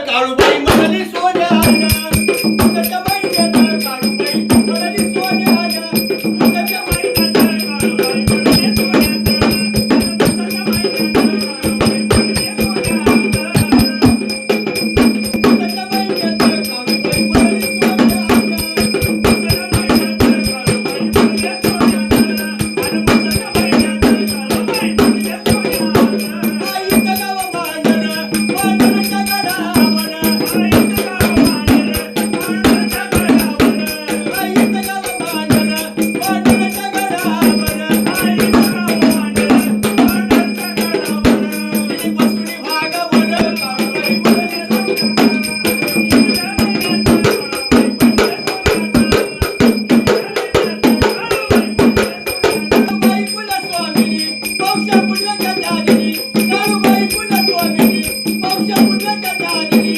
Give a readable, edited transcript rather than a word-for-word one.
काळूबाई म्हणाली सोन्यानं मुंग्याच्या महिन्यात काळूबाई म्हणाली सोन्यानं मुंग्याच्या महिन्यात काळूबाई म्हणाली सोन्यानं मुंग्याच्या महिन्यात काळूबाई म्हणाली सोन्यानं मुंग्याच्या महिन्यात काळूबाई म्हणाली काळूबाई कुलस्वामिनी, पौष पुजल्याच्या दारिणी